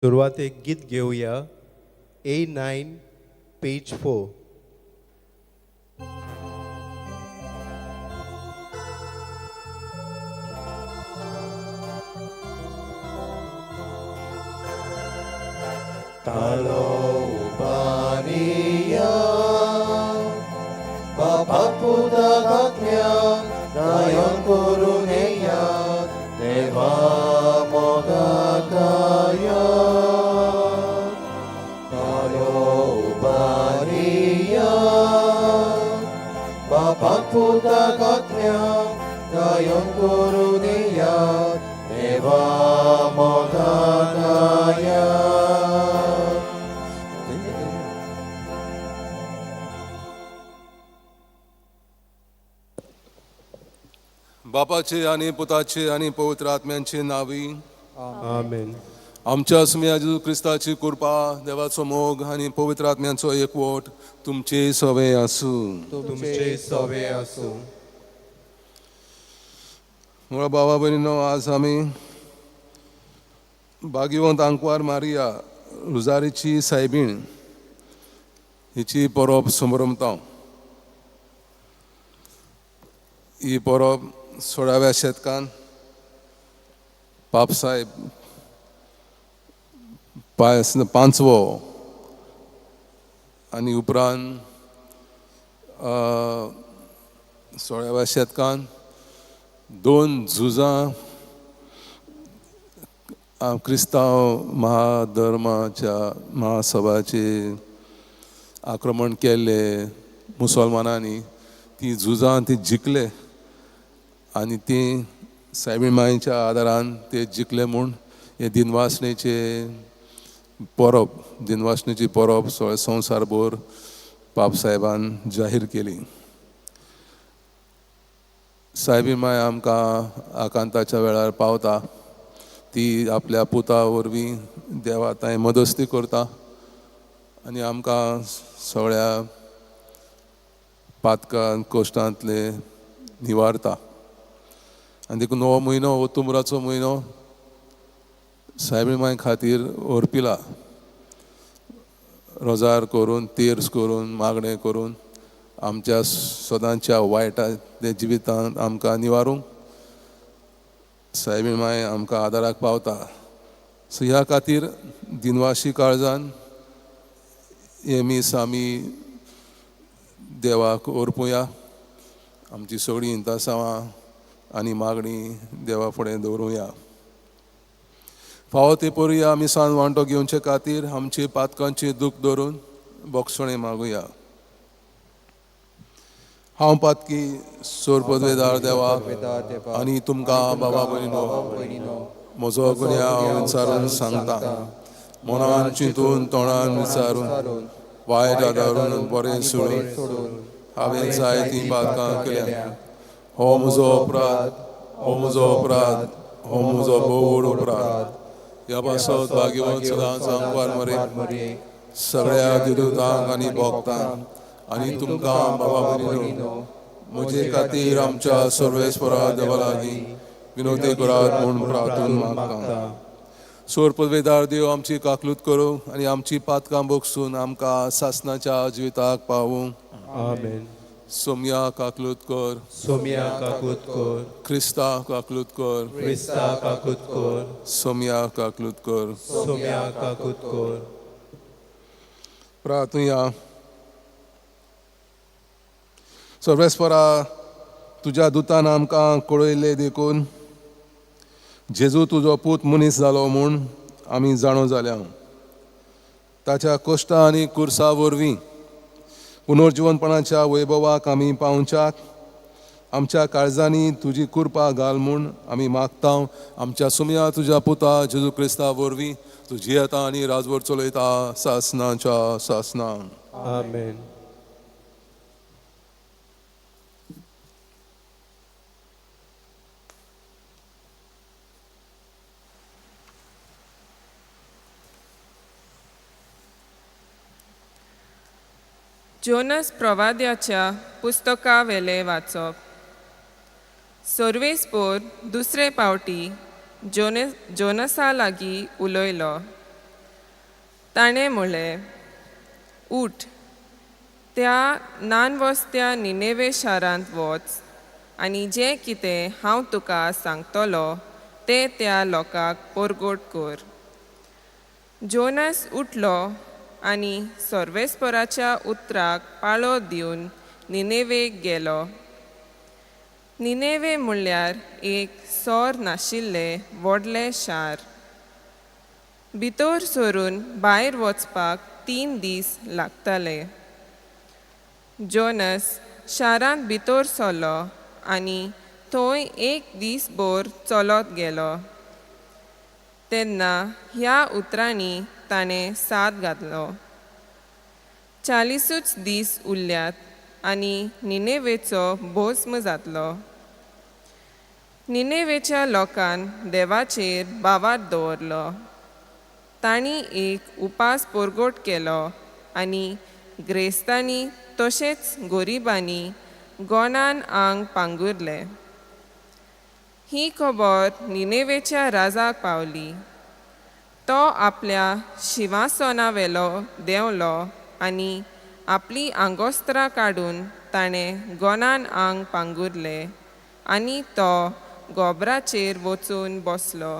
सुरुवात एक गीत घेऊया. A9 page 4. Taloubania Bapapuda Gatmya Dayon Kuruneya Deva Modakaya Taloubania Bapapuda Gatmya Dayon Kuruneya Deva Modakaya. बापाचे आणि पुताचे आणि पवित्र आत्म्यांचे नावी. आमेन. आमच्या सुम्या जेजू ख्रिस्ताची कृपा, देवाचो मोग आणि पवित्र आत्म्यांचो एकवट तुमचे सवे आसू. तुमचे सवे असो. मुळा बाबा भयणीनो, आज आम्ही भाग्यवंत आंकवार मारिया रुजारीची सायबीण हिची परब संभ्रमता. ही परब 16व्या शेतकान पापसाहेब पांचवो आणि उपरांत 16व्या शेतकान 2 झुजां क्रिस्तांव महाधर्माच्या महासभाचे आक्रमण केले मुसलमानांनी. ती झुजां ती जिखले आणि ती सायबीण मायेच्या आदारान ते जिखले म्हूण हे दिनवासणेचे परब, दिनवासणेची परब संवसारभर बाबसाहेबान जाहीर केली. सायबीण माय आमकां आकांताच्या वेळार पावता. ती आपल्या पुता वरवीं देवा थंय मदस्ती करता आनी आमकां सगळ्या पातकां कोश्टांतले निवारता. आनी देखून हो म्हयनो, ओतुंबराचो म्हयनो सायबीण माय खातीर ओरपिला. रोजार करून, तेर्स करून, मागणें करून आमच्या सदांच्या वायटा जिवितांत आमकां निवारूंक सायबीण माय आमकां आदाराक पावता. सो ह्या खातीर दिनवाशी काळजान हे मीस आमी देवाक ओरपुया. आमची सगळीं इंतासांवां आनी मागणी देवा फुडें दवरुया. फावो ते परूया आमी सान वांटो घेवचे खातीर आमची पातकांची दूख धरून बोगसणे मागुया. हांव पातकी सोर पदवेदार देवा आनी तुमकां बाबा भयणीनो, म्हजो गुन्यांव हांव विचारून सांगता. मनान चिंतून, तोंडान विचारून, वायट आदारून, बरें सोडून हांवें जायतीं पातकां केल्या. हो म्हजो अपराध, हो म्हजो अपराध, हो म्हजो बोड अपराध. ह्या पासत भाग्यवंत सदांच आंकवार मरे सगळ्या दिदूतांक आनी भोगतांक आनी तुमकां बाबा भयणीनो, म्हजे खातीर आमच्या सर्वेस्परा देवा लागीं विनोदी करात म्हूण प्रार्थून मागता. सोर पदवेदार देव आमची काकलूत करूं आनी आमची पातकां बोगसून आमकां सासणाच्या जिविताक पावूं. आमेन. सोम्या काकलूत कर, सोम्या काकूत कर. क्रिस्ता काकलूत कर, क्रिस्ता काकूत कर. सोम्या काकलूत कर. सोम्या काकूत कर. प्रार्थुया. सर्वेस्परा, तुज्या दुतान आमकां कळयले देखून जेजू तुजो पूत मनीस जालो म्हूण आमी जाणो जाल्या. ताच्या कश्टां आनी कुर्सा वरवीं पुनर्जीवनपणाच्या वैभवाक आमी पावच्याक आमच्या काळजांनी तुजी कृपा घाल म्हूण आमी मागता. आमच्या सुम्या तुज्या पुता जेजू क्रिस्ता वरवीं तूं जियेता आनी राजवट चलयता सासणाच्या सासणां. आमेन. जोनस प्रवाद्याच्या पुस्तका वेले वाचप. सर्वेस्पोर दुसरे पावटी जोनसा लागीं उलयलो. ताणें म्हळें, उठ, त्या नानवस्त्या निनेवे शारांत वच आनी जें कितें हांव तुका सांगतलो तें त्या लोकांक परगोट कर. जोनस उठलो आनी सर्वेस्पराच्या उतराक पाळो दिवन निनेवेक गेलो. निनेवे म्हणल्यार एक सोर नाशिल्लें व्हडलें शार. भितर सरून भायर वचपाक 3 दीस लागताले. जोनस शारांत भितर सरलो आनी थंय 1 दीसभर चलत गेलो. तेन्ना ह्या उतरांनी ताणें साद घातलो. 40 दीस उरल्यात आनी निनेवेचो भस्म जातलो. निनेवेच्या लोकान देवाचेर बावार दवरलो. तांणी एक उपास परगोट केलो आनी ग्रेस्तांनी तशेंच गोरिबांनी गोनान आंग पांगुरले. ही खबर निनेवेच्या राजाक पावली. तो आपल्या शिंवासनावेलो देंवलो आनी आपली आंगोस्त्रां काडून ताणें गोनान आंग पांगुरले आनी तो गोबराचेर वचून बसलो.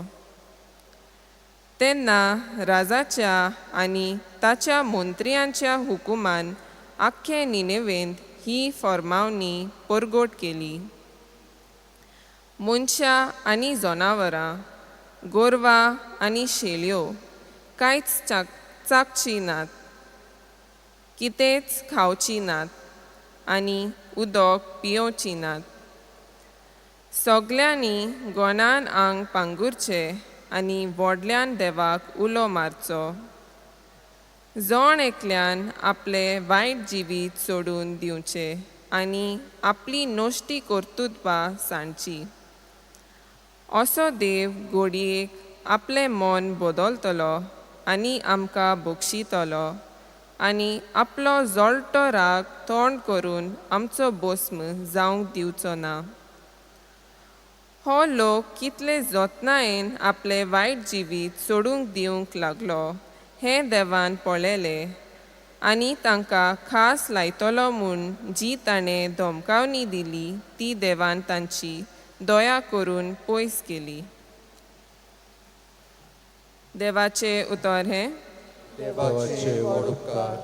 तेन्ना राजाच्या आनी ताच्या मंत्र्यांच्या हुकुमान आख्खे निनेवेंत ही फर्मावणी परगोट केली. मनशां आनी जनावरां, गोरवां आनी शेळयो कांयच चाखची नात, कितेंच खावची नात आनी उदक पियोवची नात. सगल्यांनी गोनान आंग पांगुरचें आनी व्हडल्यान देवाक उलो मारचो. जण एकल्यान आपले वायट जिवीत सोडून दिवचे आनी आपली नोश्टी कर्तुत्वां सांडची. असो देव घोडयेक आपलें मन बदलतलो आनी आमकां बक्षितलो आनी आपलो जळटो राग थंड करून आमचो भस्म जावंक दिवचो ना. हो लोक कितले जतनायेन आपले वायट जिवीत सोडूंक दिवंक लागलो हें देवान पळयलें आनी तांकां खास लायतलो म्हूण जी ताणें धमकावणी दिली ती देवान तांची दया करून पयस केली. देवाचे उतर हें, देवाचे व्हड उपकार.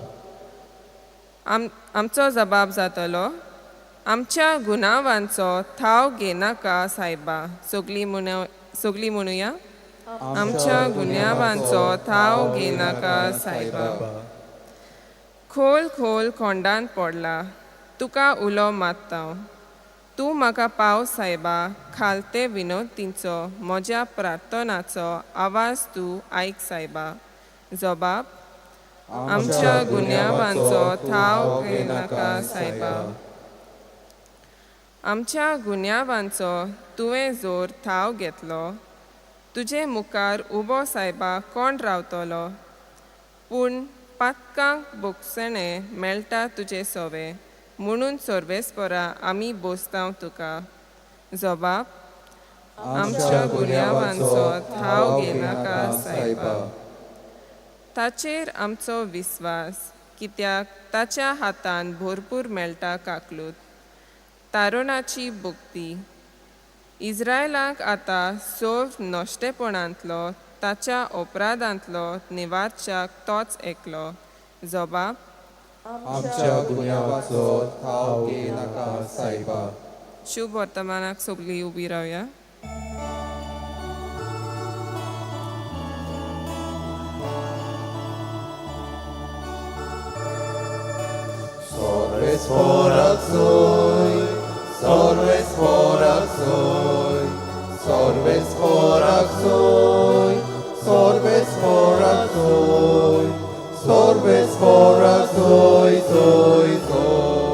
आमचो जबाब जातलो, आमच्या गुनावांचो थाव घेनाका सायबा. सगळीं म्हणुया, आमच्या गुन्यांवांचो थाव घेनाका सायबा. खोल खोल खोंडान पडला, तुका उलो मात्ता. तूं म्हाका पाव सायबा, खालते विनंतींचो म्हज्या प्रार्थनाचो आवाज तूं आयक सायबा. जबाब, आमच्या गुन्यांवांचो थाव घेनाका सायबा. आमच्या गुन्यांवांचो तुवें जोर थाव घेतलो. तुजे मुखार उबो सायबा कोण रावतलो? पूण पातकांक बोगसणें मेळटा तुजे सवे, म्हणून सर्वेस्परा आमी बोसतांव तुका. जबाब, आमच्या गुन्यांवांचो थाव घेनाका सायबा. ताचेर आमचो विस्वास, कित्याक ताच्या हातान भरपूर मेळटा काकलूत. तारुणाची भक्ती. इस्रायलाक आतां सव नश्टेपणांतलो ताच्या अपराधांतलो निवारच्याक तोच एकलो. जबाब, आमच्या गुन्यांवांचो थाव घेनाका सायबा. शुभ वर्तमानाक सगळीं उबी रावया. Sorvesporak soy, sorvesporak soy, sorvesporak soy, sorvesporak soy, sorvesporak soy, soy, soy.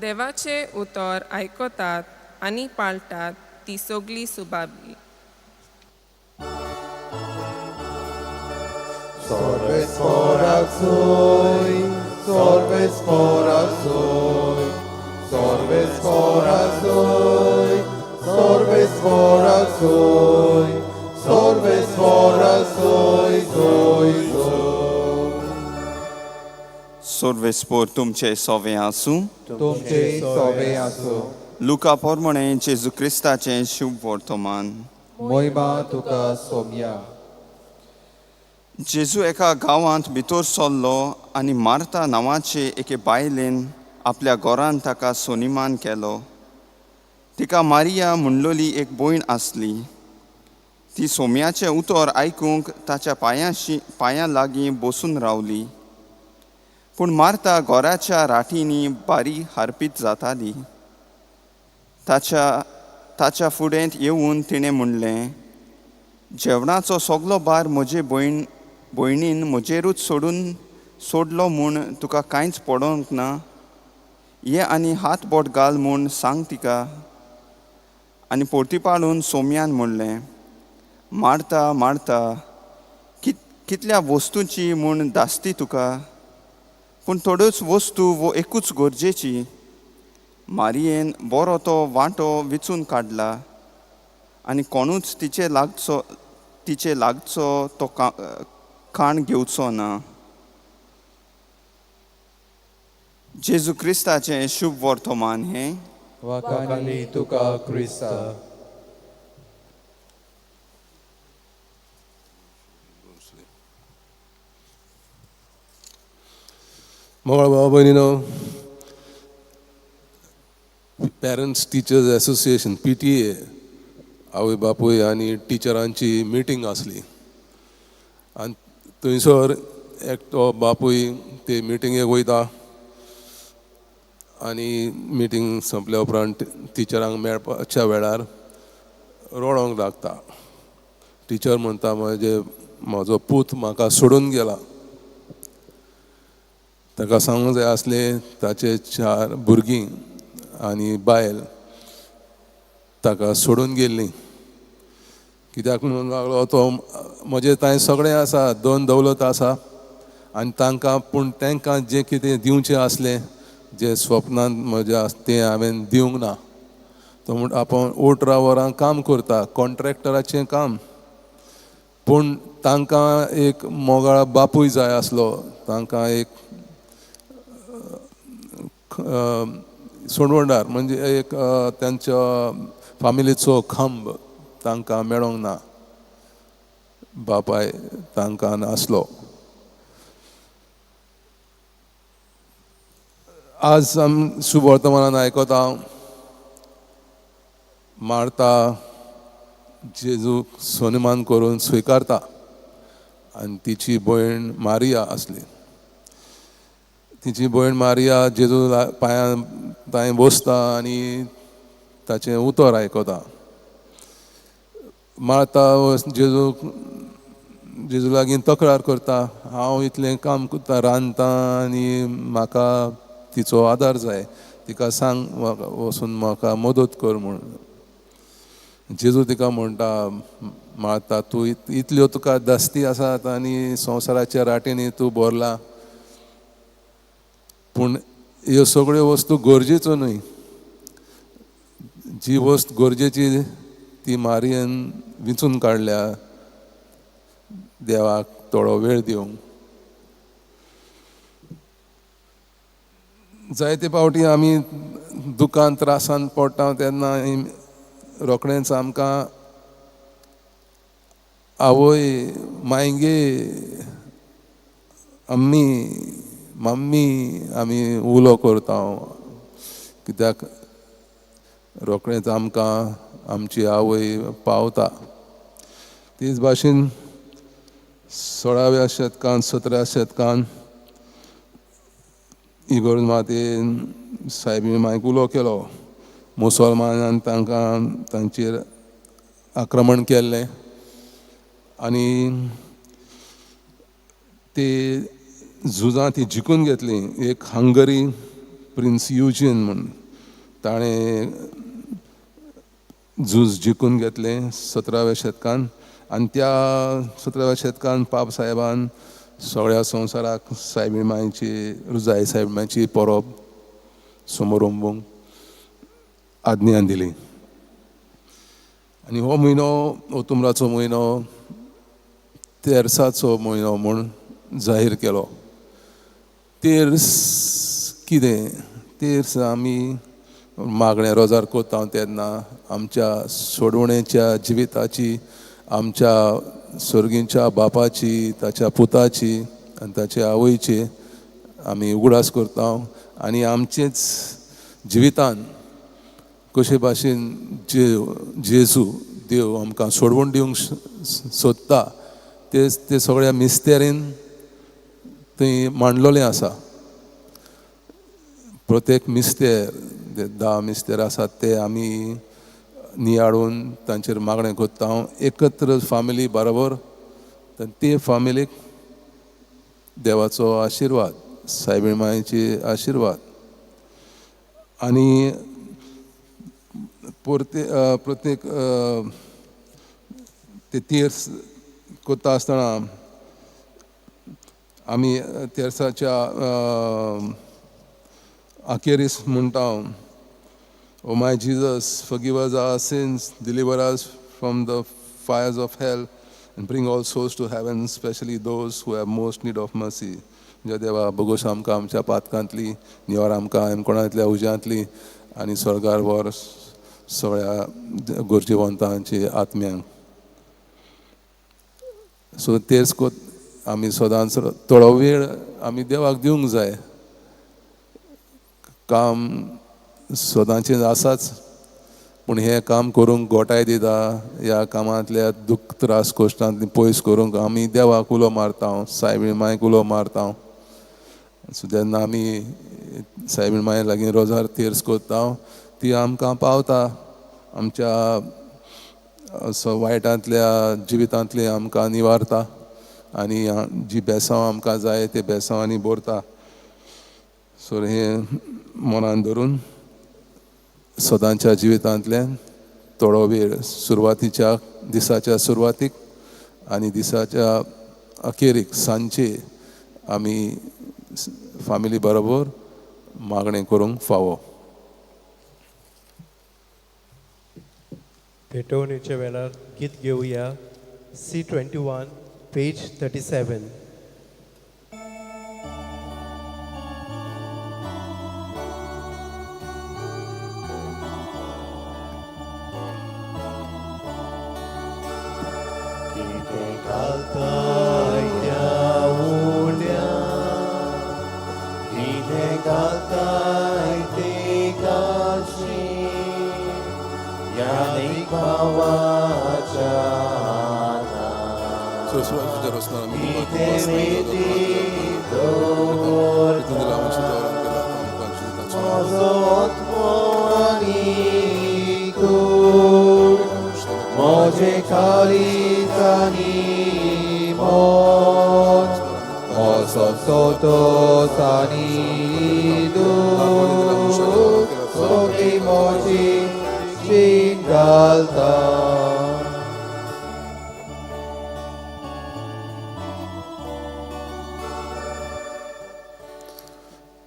देवाचे उतर आयकतात आनी पाळटात ती सगळीं सुबाबी. Sorvesporak soy, sorvesporak soy, sorvesporak soy, sorvesporak soy, sorvesporak soy. सोर्वेस्पोर तुमचे सोवे आसूं तुमचे सोवे आसूं. लुका पोरमणे जेजू क्रिस्ताचें शुभ वर्तमान. मोहिमा तुका सोम्या. जेजू एका गांवांत भितर सरलो आनी मार्ता नांवाचे एके बायलेन आपल्या घरांत ताका सोनिमान केलो. तिका मारिया म्हणलोली एक भयण आसली. ती सोम्याचें उतर आयकूंक ताच्या पांयां लागीं बसून रावली. पूण मार्ता घराच्या राटींनी बारी हारपीत जाताली. ताच्या फुडेंत येवन तिणें म्हणलें, जेवणाचो सगलो भार म्हजे भयणीन म्हजेरूच सोडलो म्हूण तुका कांयच पडोंक ना. ये आनी हात बोट घाल म्हूण सांग तिका. आनी परतीपाळून सोम्यान म्हणलें, मार्ता मार्ता, कितल्या वस्तूंची म्हूण दासती तुका, पूण थोड्योच वस्तू वो एकूच गरजेची. मारयेन बरो तो वांटो विचून काडला आनी कोणूच तिचे लागचो तो खाण घेवचो ना. जेजू क्रिस्ताचें शुभ वर्तमान हें. वाखाणी तुका क्रिस्ता. मोगळ भाव भयणीनो, पेरंट्स टिचर्स एसोसिएशन PTA आवय बापूय आनी टिचरांची मिटींग आसली. आनी थंयसर एकटो बापूय ते मिटिंगेक वयता आनी मिटींग संपल्या उपरांत टिचरांक मेळपाच्या वेळार रडोंक लागता. टिचर म्हणटा, म्हजो पूत म्हाका सोडून गेला. ताका सांगूंक जाय आसलें ताचे 4 भुरगीं आनी बायल ताका सोडून गेल्लीं. कित्याक म्हणून लागलो, तो म्हजें थंय सगळें आसा, 2 दौलत आसा आनी पूण तांकां जें कितें दिवचें आसलें, जें स्वप्नांत म्हज्या तें हांवें दिवंक ना. तो म्हण आपूण 8 वरां काम करता, कॉन्ट्रॅक्टराचें काम. पूण तांकां एक मोगाळ बापूय जाय आसलो. तांकां एक सोडवणदार म्हणजे एक तांच्या फामिलीचो खांब तांकां मेळोंक ना. बापाय तांकां नासलो. आज शुभ वर्तमानान आयकता मार्ता जेजूक सोनिमान करून स्विकारता आनी तिची भयण मारिया आसली. तिची भयण मारिया जेजू पांयां थंय बसता आनी ताचें उतर आयकता. मार्ता जेजू लागीं तक्रार करता, हांव इतलें काम करता, रांदता आनी म्हाका तिचो आदार जाय. तिका सांग वचून म्हाका मदत कर म्हूण. जेजू तिका म्हणटा, मार्ता, तूं इतल्यो तुका दास्ती आसात आनी संवसाराच्या राटींनी तूं भरला, पूण ह्यो सगळ्यो वस्तू गरजेच्यो न्हय. जी वस्त गरजेची ती मारयेन विचून काडल्या देवाक थोडो वेळ दिवंक. जायते फावटी आमी दुकान त्रासान पडटा तेन्ना रोखडेंच आमकां आवय, मायंगे, अम्मी, मम्मी आमी उलो करता. कित्याक रोखडेंच आमकां आमची आवय पावता. तीच भाशेन 16व्या शेतकांत 17व्या शेतकांत इगोर्ज मातेन सायबी मांयक उलो केलो. मुसलमानान तांचेर आक्रमण केल्लें आनी ते झुजां ती जिखून घेतली. एक हंगरी प्रिन्स युजीन म्हूण ताणें झूज जिखून घेतलें 17व्या शेतकांत. आनी त्या 17व्या शेतकांत पाप साहेबान सगळ्या संवसाराक सायबी मांयची रुजाई सायबी मांयची परब समारंभूंक आज्ञा दिली. आनी हो म्हयनो ओतुंबराचो म्हयनो तेरसाचो म्हयनो म्हूण जाहीर केलो. तेर्स कितें तेर्स आमी मागणें रोजार कोत्ता तेन्ना आमच्या सोडवणेच्या जिविताची आमच्या सर्गींच्या बापाची ताच्या पुताची आनी ताच्या आवयची आमी उगडास करता आनी आमचेच जिवितान कशे भाशेन जेजू देव आमकां सोडवून दिवंक सोदता ते सगळ्या मिस्तेरीन थंय मांडलोलें आसा. प्रत्येक मिस्तेर 10 मिस्तेर आसात ते आमी नियाळून तांचेर मागणें कोत्ता एकत्र फामिली बरोबर ते फामिलीक देवाचो आशिर्वाद सायबीण मायेची आशिर्वाद आनी प्रत्येक ते तेर्स कोत्ता आसतना आमी तेर्साच्या आखेरीस म्हणटा O my Jesus, forgive us our sins, deliver us from the fires of hell, and bring all souls to heaven, especially those who have most need of mercy. जे देवा बगोश आमकां आमच्या पातकांतली निवार आमकां हेमकोणांतल्या उज्यांतली आनी स्वर्गार वर सगळ्या गोरजेवंतांची आत्म्यांक. सो तेच कोत आमी सदांच थोडो वेळ आमी देवाक दिवंक जाय. काम सदांचें आसाच पूण हें काम करूंक गोठाय दिता ह्या कामांतल्या दुख त्रास कोश्टांतली पयस करूंक आमी देवाक उलो मारता सायबीण मायक उलो मारता. सो जेन्ना आमी सायबीण माये लागीं रोजार तेर्स कोत्ता ती आमकां पावता आमच्या वायटांतल्या जिवितांतली आमकां निवारता आनी जी बेसांव आमकां जाय ते बेसांवांनी भरता. सो हें मनान धरून सदांच्या जिवितांतल्यान थोडो वेळ सुरवातीच्या दिसाच्या सुरवातीक आनी दिसाच्या अखेरीक सांजचे आमी फामिली बरोबर मागणें करूंक फावो. भेटवणेच्या वेळार गीत घेवया C21 page 37. Moje kalitani mot, oso soto sanidu, soki moji shingalta.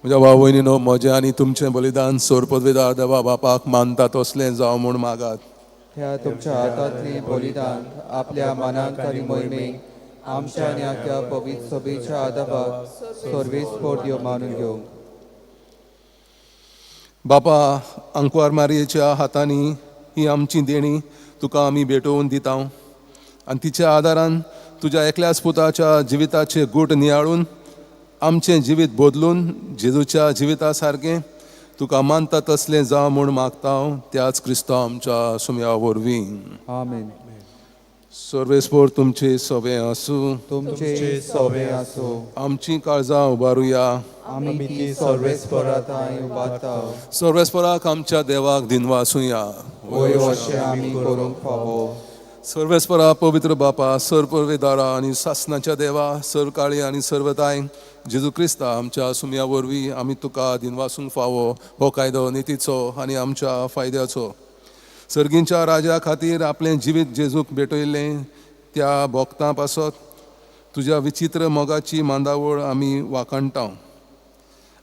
म्हज्या भाव भयणीनो म्हजें आनी तुमचें बलिदान सोर पदवेदार देवा बापाक मानता तसलें जावं म्हूण मागात. ह्या तुमच्या हातांतली बलिदान आपल्या मनाक आनी मोहिमेक आमच्या आनी आख्या पवित्र सभेच्या आदाराक सर्वेस्पोर्ट्यो मानून घेवंक. बापा अंकवार मारयेच्या हातांनी ही आमची देणी तुका आमी भेटोवन दिता आनी तिच्या आदारान तुज्या एकल्याच पुताच्या जिविताचे गूट नियाळून आमचें जिवीत बदलून जेजूच्या जिविता सारकें तुका मानता तसलें जावं म्हूण मागता त्याच क्रिस्तांव आमच्या सुमया वरवीं. आमेन. सर्वेस्पोर तुमचे सवे आसूं. तुमचे सवे आसूं. आमची काळजां उबारुया. आमी ती सर्वेस्परांत उबारता. सर्वेस्पराक आमच्या देवाक दिनवासुया. वय अशें आमी करूंक फावो. सर्वेस्परा पवित्र बापा सर परवेदारा आनी सासनाच्या देवा सर काळी आनी सर्वताय जेजू क्रिस्ता आमच्या सुमया वरवीं आमी तुका दिनवासूंक फावो हो कायदो नितीचो आनी आमच्या फायद्याचो. सर्गींच्या राजा खातीर आपलें जिवीत जेजूक भेटयलें त्या भोगतां पासत तुज्या विचित्र मोगाची मांदावळ आमी वाखाणटा.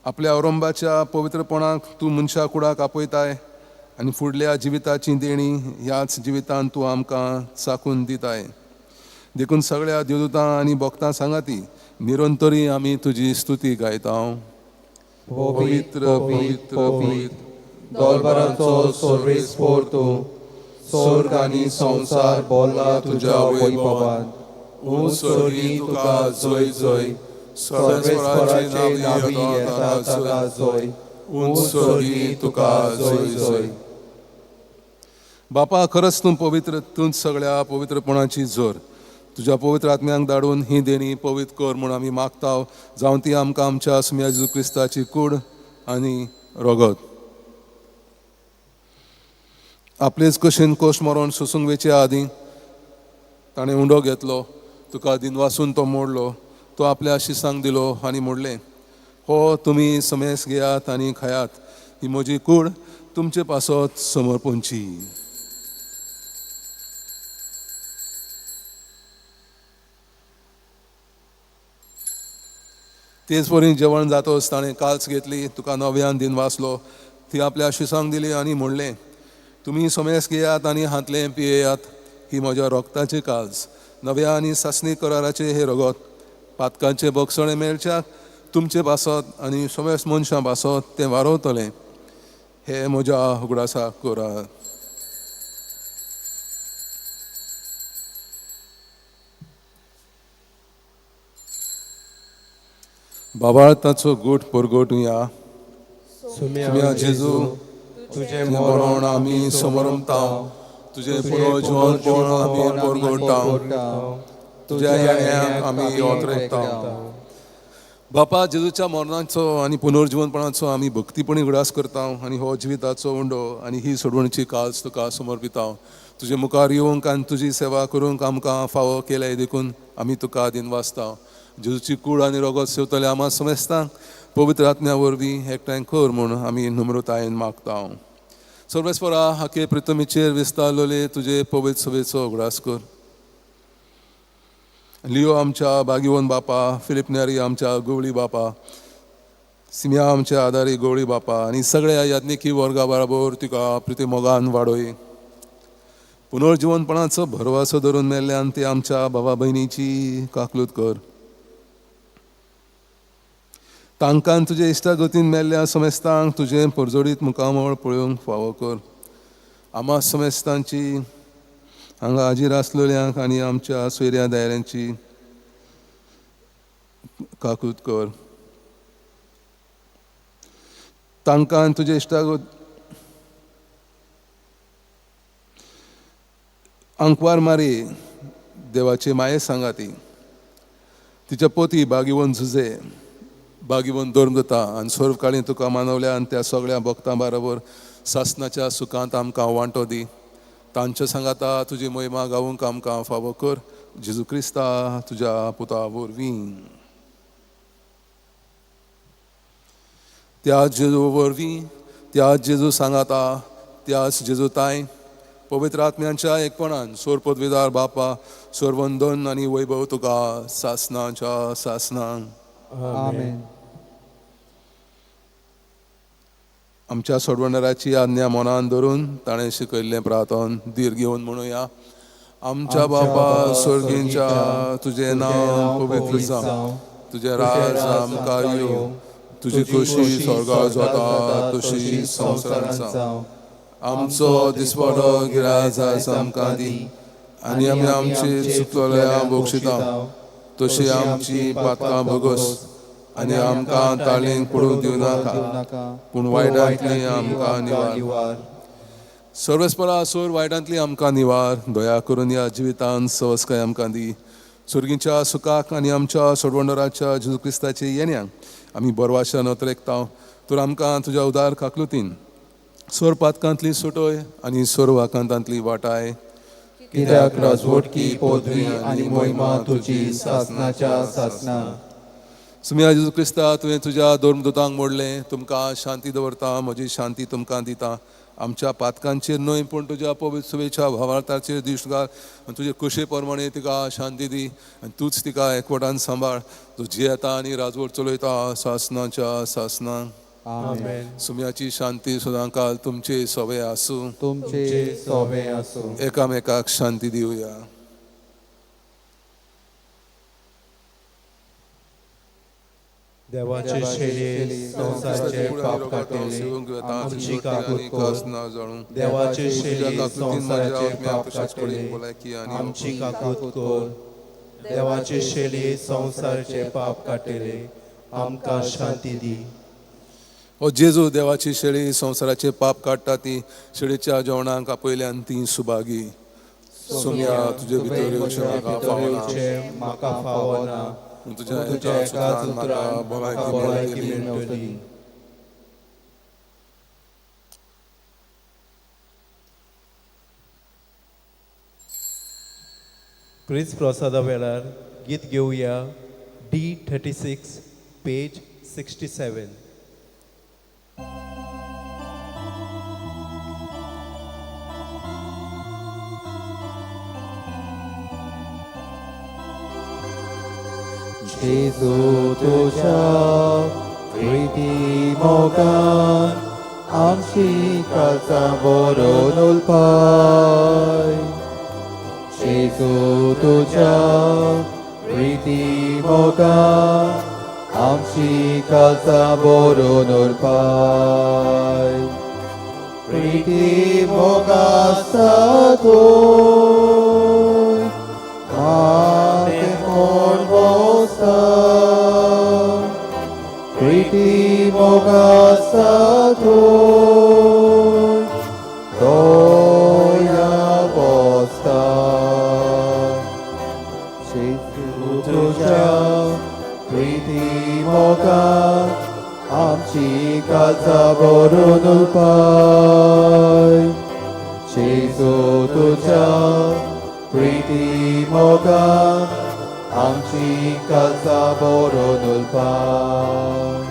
आपल्या औरंबाच्या पवित्रपणाक तूं मनशा कुडाक आपयताय आनी फुडल्या जिविताची देणी ह्याच जिवितांत तूं आमकां चाखून दिताय. देखून सगळ्या देवदूतां आनी भोगतां सांगाती निरंतरी आमी तुजी स्तुती गायता. पवित्र पवित्र पवित्र दोलबाराचो सर्वेस्पोर तूं, स्वर्ग आनी संवसार बोल्ला तुज्या वैभवान. उंच तुका जय जय, सर्वेस्पराचे नावी येता ताका जय. उंच तुका जय जय. बापा, खरंच तूं पवित्र, तूंच सगळ्या पवित्रपणाची जोर. तुज्या पवित्र आत्म्यांक धाडून ही देणी पवित्र कर म्हूण आमी मागता, जावं ती आमकां आमच्या सुम्या जेजू क्रिस्ताची कूड आनी रगत. आपलेच कशेन कोश्ट मरोन सोसूंक वेचे आदीं ताणें उंडो घेतलो, तुका दिनवासून तो मोडलो, तो आपल्या शिसांक दिलो आनी मोडलें. हो तुमी समेस घेयात आनी खायात, ही म्हजी कूड तुमचे पासत समर्पणची. तेच परी जेवण जातोच ताणें काल्स घेतली, तुका नव्यान दिन वाचलो, ती आपल्या शिसांक दिली आनी म्हणलें, तुमी समेस घेयात आनी हातलें पियेयात, ही म्हज्या रोगताची काल्स, नव्या आनी सासणी कराराचे हे रगत. पातकांचे बगसणे मेळच्याक तुमचे पासत आनी समेस मनशां पासत तें वारोवतलें. हे म्हज्या उगडासाक करात. बाबाळताचो गूट परगटुया. सुम्या जेजू, तुझे मरण आमी समरमता, तुझे पुनर्जीवन पण आमी परगटता, तुज्या येण्याक आमी ओतरेकता. बापा, जेजूच्या मरणाचो आनी पुनर्जीवनपणाचो आमी भक्तीपणी उगडास करता आनी हो जिविताचो उंडो आनी ही सोडवणीची काल्स तुका समर्पिता. तुजे मुखार येवंक आनी तुजी सेवा करूंक आमकां फावो केले देखून आमी तुका दिनवासता. जेजूची कूड आनी रगत सेवतले आमा समेस्तांक पवित्र आत्म्या वरवीं एकठांय कर म्हूण आमी नम्रतायेन मागता. सर्वेस्परा, हाके प्रितमीचेर विस्तारलोले तुजे पवित्र सभेचो उगडास कर. लिओ आमच्या बागीवन बापा, फिलिप नेरी आमच्या गवळी बापा, सिमिया आमच्या आदारी गवळी बापा आनी सगळ्या याज्ञिकी वर्गा बरोबर तुका प्रितीमोगान वाडोय. पुनर्जीवनपणाचो भरवसो धरून मेल्ल्यान ते आमच्या भावा भयणीची काकलूत कर. तांकां तुजे इश्टागतीन मेल्ल्या समेस्तांक तुजें परजोडीत मुखामळ पळोवंक फावो कर. आमा समेस्तांची हांगा हाजीर आसलेल्यांक आनी आमच्या सोयऱ्या दायऱ्यांची काकूत कर. तांकां तुजे इश्टागत अंकवार मारी देवाचे माये सांगाती, तिच्या पोती बागीवन झुजे, बागीवन धर्मदता आनी सर्वकाळी तुका मानवल्या आनी त्या सगळ्या भक्तां बरोबर सासणाच्या सुखांत आमकां वांटो दी. तांच्या सांगाता तुजी महिमा गावूंक आमकां फावो कर. जेजू क्रिस्ता तुज्या पुता वरवीं. त्याच जेजू वरवीं, त्याच जेजू सांगाता, त्याच जेजू ताय, पवित्र आत्म्यांच्या एकपणान सोर पदवीदार बापा, सोरवंदन आनी वैभव तुका सासणाच्या सासणांक. आमेन. आमच्या सोडवणाऱ्याची आज्ञा मनान धरून ताणें शिकयल्लें प्रार्थन धीर घेवन म्हणुया. आमच्या बापा स्वर्गींच्या, तुजें नांव पवित्र जावं, तुजें राज आमकां येवं, तुजी खोशी स्वर्गांत जाता तशी संवसारांत जावं. आमचो दिसपडो गिराय आयज आमकां दी, आनी आमी आमची चुकलोल्यांक बक्षिता, तशी आमची पातकां भोगोस, आनी आमकां ताळींक पडूंक दिवं नाका, पूण वायटांतली आमकां निवार. सर्वेस्परा, सोर वायटांतली आमकां निवार. दया करून ह्या जिवितांत सवस्काय आमकां दी. सुर्गीच्या सुखाक आनी आमच्या सोडवणदाराच्या जेजू क्रिस्ताचे येण्याक आमी बरवाशान ओतरेकता. तर आमकां तुज्या उदार काकलुतीन सोर पातकांतली सुटोय आनी सोर वाकांतांतली वाटाय. कित्याक राजवटकी, पदवी आनी महिमा तुजी सासणाच्या सासणा. सुम्या जेजू क्रिस्ता, तुवें तुज्या धर्मदूतांक मोडलें. तुमकां शांती दवरता, म्हजी शांती तुमकां दिता. आमच्या पातकांचेर न्हय पूण तुज्या पवित्र सभेच्या भावार्थाचेर दिश्ट घाल आनी तुजे कुशे प्रमाणे तिका शांती दी आनी तूंच तिका एकवटान सांबाळ. तूं जियेता आनी राजवट चलयता सासणाच्या सासणांक. आमेन. सुम्याची शांती सदांकाल तुमचे सवे आसूं. तुमचे सोबे आसूं. एकामेकाक शांती दिवया. देवाचे शेळये संसाराचे पाप काटिले आमची काकूत कोर देवाचे शेळये संसाराचे पाप काटिले आमची काकूत कोर देवाचे शेळये संसाराचे पाप काटिले आमकां शांती दी. ओ जेजू, देवाची शेळी संसाराचे पाप काडटा ती शेळीच्या जेवणाक आपयल्यान ती सुभागी. सोम्या तुजे भितर येवचें म्हाका फावना, म्हाका फावना तुज्या एकाच उतरान म्हाका भलायकी मेळटली. प्रिज प्रसादा वेळार गीत घेवया D36 पेज 67. जेजू तुझ्या प्रिती मोगान आमची काळजां भरून उलपाय. जेजू तुझ्या प्रिती मोगान आमची काळजां भरून उलपाय. प्रिती मोगासा तूं माते कोण बोसा. प्रिती मोगासा तूं दोया बोसता. जेजू तुझ्या प्रिती मोगान आमची काळजां भरून उलपाय. जेजू तुझ्या प्रिती मोगान आमची काळजां भरून उलपाय.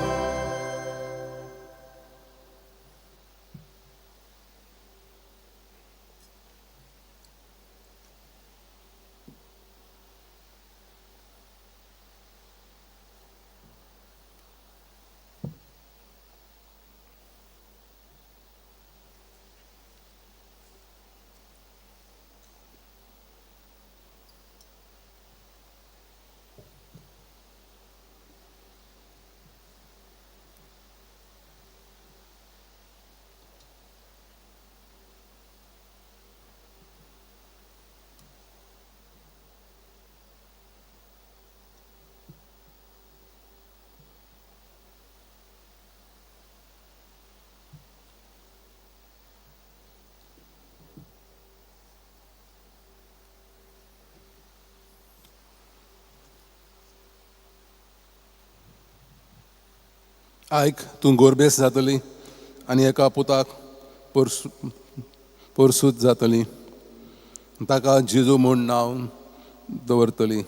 आयक तूं गोरबेस जातली आनी एका पुताक परसूत जातली. ताका जेजू म्हूण नांव दवरतली.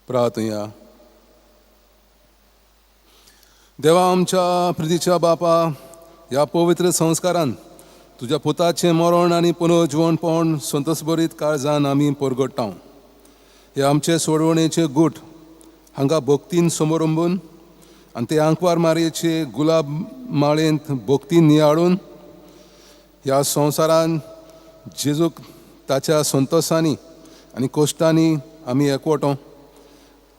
प्रार्थया. देवा, आमच्या प्रितीच्या बापा, ह्या पवित्र संस्कारान तुज्या पुताचें मरण आनी पुनर्जीवनपण संतोशभरीत काळजान आमी परगट्टाव. हे आमचे सोडवणेचे गूट हांगा भक्तीन समोरंबून आनी ते आंकवार मारयेचे गुलाब माळेंत भक्तीन नियाळून ह्या संवसारान जेजूक ताच्या संतोशांनी आनी कश्टांनी आमी एकवटो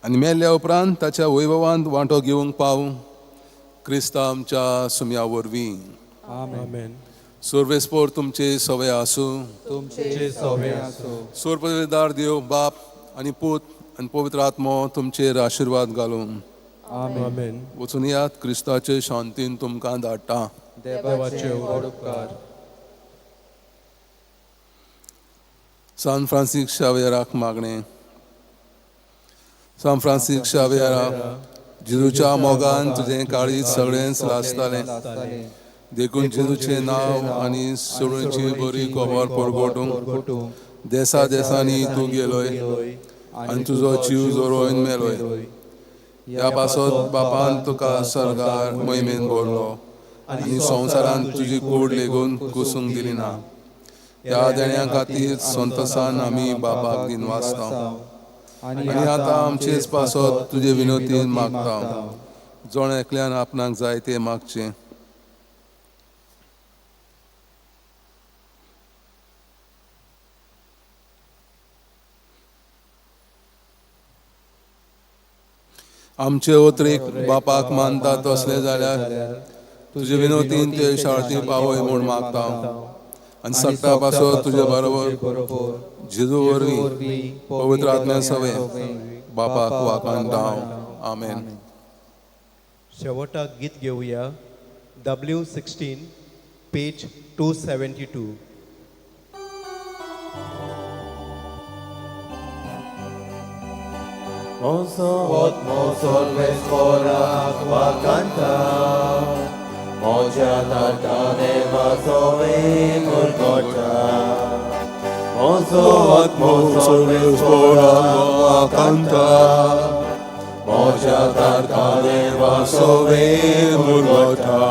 आनी मेल्ल्या उपरांत ताच्या वैभवांत वांटो घेवंक पावूं. क्रिस्ता आमच्या सुम्या वरवीं. आमेन. सर्वेस्पोर तुमचे सवय आसूं. तुमचे सवे आसूं. सोरपदार देव बाप आनी पूत आनी पवित्र आत्मो तुमचेर आशिर्वाद घालूं. आमेन. वचून यात, क्रिस्ताचे शांतीन तुमकां धाडटा. देवाचे व्हड उपकार. सान फ्रांसीस शावेराक मागणें. सान फ्रांसीस शावेरा, जेजूच्या मोगान तुजें काळीज सगळेंच लासतालें. देखून जेजूचें नांव आनी सोडूंची बरी खबर परगटूंक देसा देसांनी तूं गेलोय आनी तुजो जीव जोरोवन मेलोय. ह्या पासत बापान तुका सर्गार मोहिमेन भरलो आनी संवसारान तुजी कूड लेगून कुसूंक दिली ना. ह्या देण्या खातीर संतोशान आमी बापाक दिन वाचता आनी आतां आमचेच पासत तुजे विनोतीन मागता. जोण एकल्यान आपणाक जाय तें मागचें. आमचे ओतरेक बापाक मानता तसले जाल्यार तुजे विनोतीन ते शाळेची पावय म्हूण मागता आनी सट्टा पासो तुजे बरोबर जेजू वरवीं पवित्र आत्म्या सवे बापाक वाकांता आमेन. शेवटाक गीत घेवया W16 page 272. Oso otmo solves korak wakanta Moja tarkane vasove murgota Oso otmo solves korak wakanta Moja tarkane vasove murgota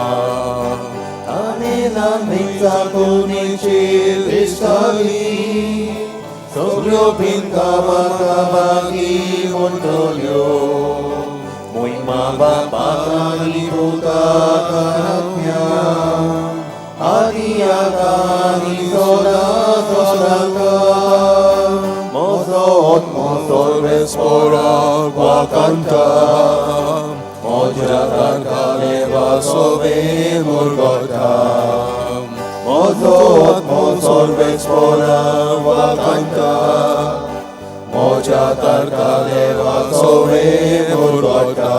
Anela mitza kunichil istavi Sobrio pinkamaki montolio Muy mabapakani putakanaknya Adiakani soda sodaka Mozot mozolves pora wakanta Mojatar kaleva sove murgota Mozot mozolves pora wakanta Moja tarka leva sove murgota